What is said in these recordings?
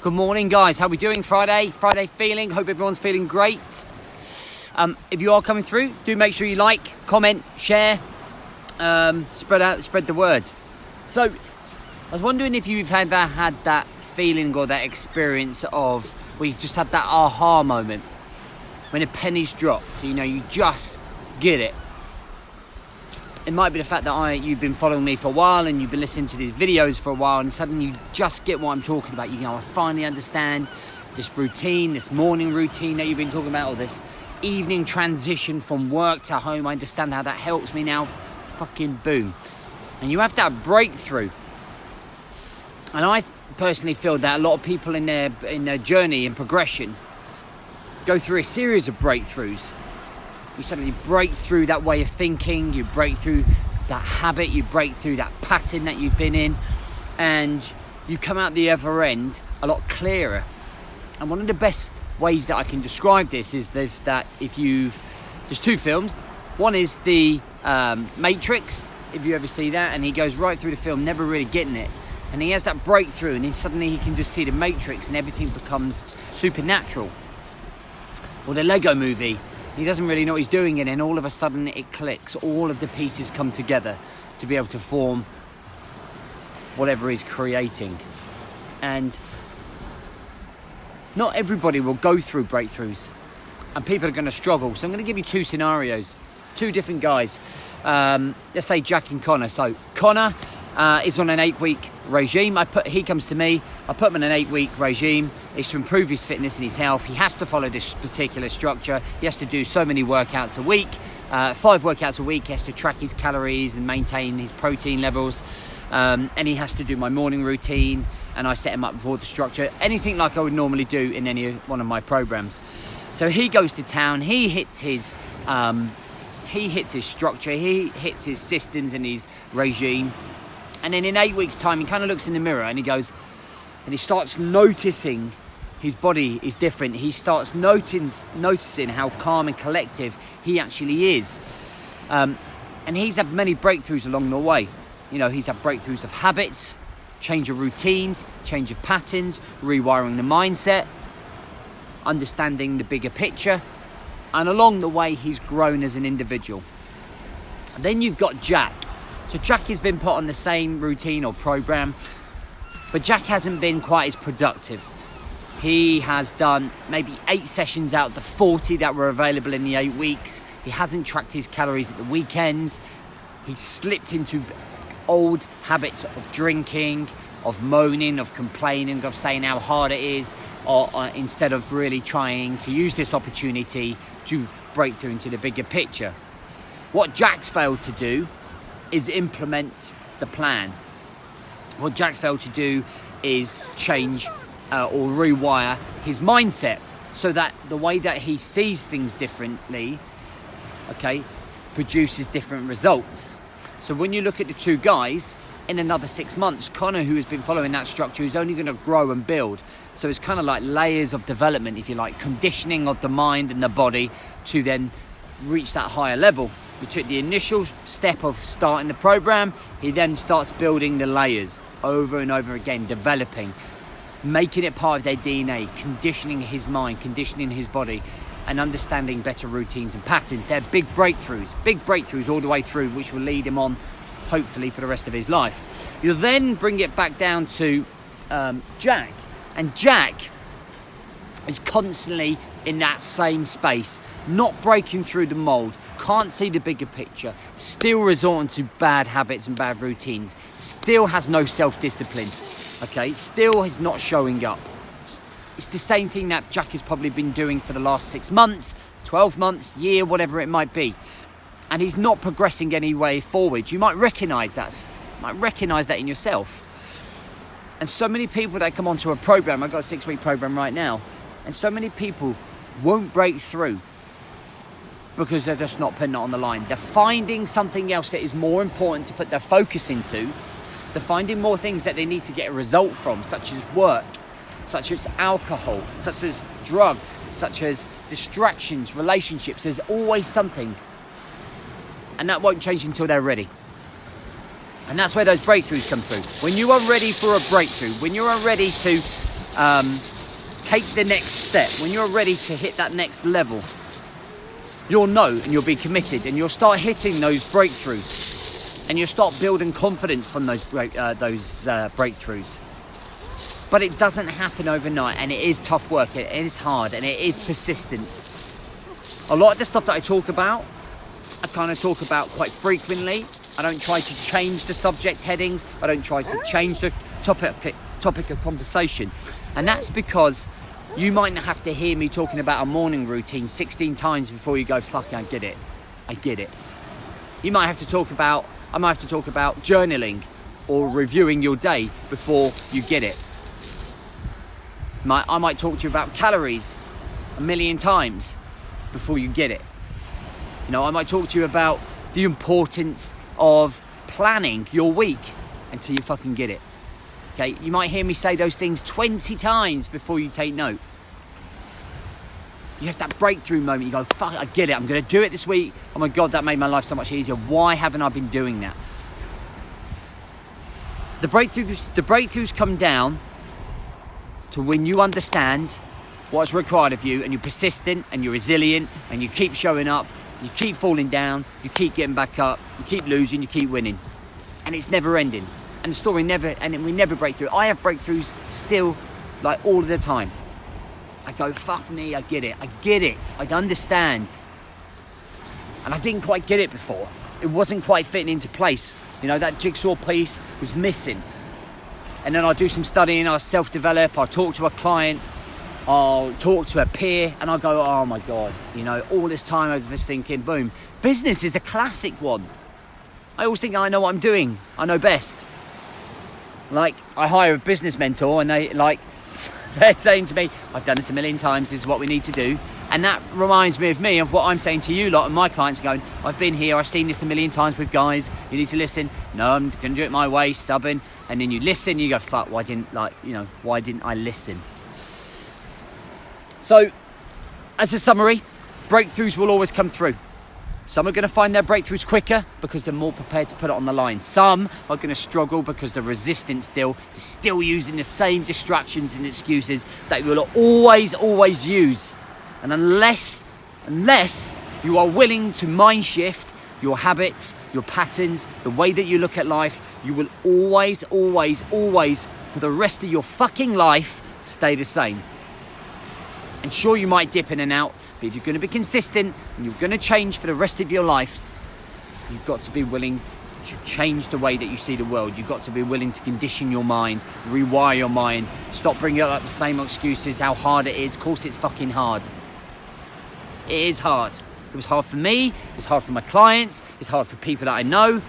Good morning, guys. How are we doing? Friday feeling. Hope everyone's feeling great. If you are coming through, do make sure you like, comment, share, spread the word. So, I was wondering if you've ever had that feeling or that experience of where you've just had that aha moment when a penny's dropped. So, you just get it. It might be the fact that you've been following me for a while and you've been listening to these videos for a while, and suddenly you just get what I'm talking about. I finally understand this routine, this morning routine that you've been talking about, or this evening transition from work to home. I understand how that helps me now. Fucking boom. And you have that breakthrough. And I personally feel that a lot of people in their journey and progression go through a series of breakthroughs. You suddenly break through that way of thinking, you break through that habit, you break through that pattern that you've been in, and you come out the other end a lot clearer. And one of the best ways that I can describe this is there's two films. One is the Matrix, if you ever see that, and he goes right through the film never really getting it, and he has that breakthrough, and then suddenly he can just see the Matrix and everything becomes supernatural. Or the Lego movie, he doesn't really know what he's doing, and then all of a sudden it clicks. All of the pieces come together to be able to form whatever he's creating. And not everybody will go through breakthroughs, and people are going to struggle. So I'm going to give you two scenarios, two different guys. Let's say Jack and Connor. So Connor is on an 8-week regime. He comes to me, I put him in an 8-week regime. It's to improve his fitness and his health. He has to follow this particular structure. He has to do so many workouts a week, 5 workouts a week. He has to track his calories and maintain his protein levels. And he has to do my morning routine, and I set him up with all the structure, anything like I would normally do in any one of my programs. So he goes to town, he hits his structure, he hits his systems and his regime. And then in 8 weeks' time, he kind of looks in the mirror and he starts noticing his body is different. He starts noticing how calm and collective he actually is. And he's had many breakthroughs along the way. He's had breakthroughs of habits, change of routines, change of patterns, rewiring the mindset, understanding the bigger picture. And along the way, he's grown as an individual. And then you've got Jack. So Jack has been put on the same routine or program, but Jack hasn't been quite as productive. He has done maybe 8 sessions out of the 40 that were available in the 8 weeks. He hasn't tracked his calories at the weekends. He's slipped into old habits of drinking, of moaning, of complaining, of saying how hard it is, or instead of really trying to use this opportunity to break through into the bigger picture. What Jack's failed to do is implement the plan. What Jack's failed to do is change or rewire his mindset so that the way that he sees things differently, produces different results. So when you look at the two guys, in another 6 months, Connor, who has been following that structure, is only going to grow and build. So it's kind of like layers of development, if you like, conditioning of the mind and the body to then reach that higher level. We took the initial step of starting the program. He then starts building the layers over and over again, developing, making it part of their DNA, conditioning his mind, conditioning his body, and understanding better routines and patterns. They're big breakthroughs all the way through, which will lead him on, hopefully, for the rest of his life. You'll then bring it back down to Jack. And Jack is constantly in that same space, not breaking through the mold, can't see the bigger picture, still resorting to bad habits and bad routines, still has no self-discipline, still is not showing up. It's the same thing that Jack has probably been doing for the last 6 months, 12 months, year, whatever it might be. And he's not progressing any way forward. You might recognise that. In yourself. And so many people that come onto a program, I've got a 6-week program right now, and so many people won't break through because they're just not putting it on the line. They're finding something else that is more important to put their focus into. They're finding more things that they need to get a result from, such as work, such as alcohol, such as drugs, such as distractions, relationships. There's always something. And that won't change until they're ready. And that's where those breakthroughs come through. When you are ready for a breakthrough, when you are ready to take the next step, when you're ready to hit that next level, you'll know and you'll be committed and you'll start hitting those breakthroughs and you'll start building confidence from those breakthroughs. But it doesn't happen overnight, and it is tough work, it is hard, and it is persistent. A lot of the stuff that I talk about, I kind of talk about quite frequently. I don't try to change the subject headings. I don't try to change the topic of conversation. And that's because you might not have to hear me talking about a morning routine 16 times before you go, fuck, I get it. I get it. I might have to talk about journaling or reviewing your day before you get it. I might talk to you about calories 1,000,000 times before you get it. You know, I might talk to you about the importance of planning your week until you fucking get it. Okay, you might hear me say those things 20 times before you take note. You have that breakthrough moment, you go, fuck, I get it, I'm gonna do it this week. Oh my God, that made my life so much easier. Why haven't I been doing that? The breakthroughs come down to when you understand what's required of you and you're persistent and you're resilient and you keep showing up, you keep falling down, you keep getting back up, you keep losing, you keep winning. And it's never ending. And the story we never break through. I have breakthroughs still, like all of the time. I go, fuck me, I get it, I understand. And I didn't quite get it before. It wasn't quite fitting into place. You know, that jigsaw piece was missing. And then I'll do some studying, I'll self-develop, I'll talk to a client, I'll talk to a peer, and I'll go, oh my God, you know, all this time I was just thinking, boom. Business is a classic one. I always think I know what I'm doing, I know best. Like, I hire a business mentor and they're saying to me, I've done this 1,000,000 times, this is what we need to do. And that reminds me of me, of what I'm saying to you lot and my clients, going, I've been here, I've seen this 1,000,000 times with guys, you need to listen. No, I'm going to do it my way, stubborn. And then you listen, you go, fuck, why didn't I listen? So, as a summary, breakthroughs will always come through. Some are going to find their breakthroughs quicker because they're more prepared to put it on the line. Some are going to struggle because they're resistant still. They're still using the same distractions and excuses that you will always use. And unless you are willing to mind shift your habits, your patterns, the way that you look at life, you will always, for the rest of your fucking life, stay the same. And sure, you might dip in and out, but if you're going to be consistent and you're going to change for the rest of your life, you've got to be willing to change the way that you see the world. You've got to be willing to condition your mind, rewire your mind, stop bringing up the same excuses, how hard it is. Of course, it's fucking hard. It is hard. It was hard for me, it's hard for my clients, it's hard for people that I know.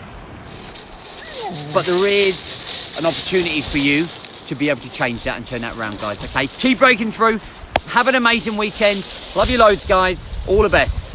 But there is an opportunity for you to be able to change that and turn that around, guys, okay? Keep breaking through. Have an amazing weekend. Love you loads, guys. All the best.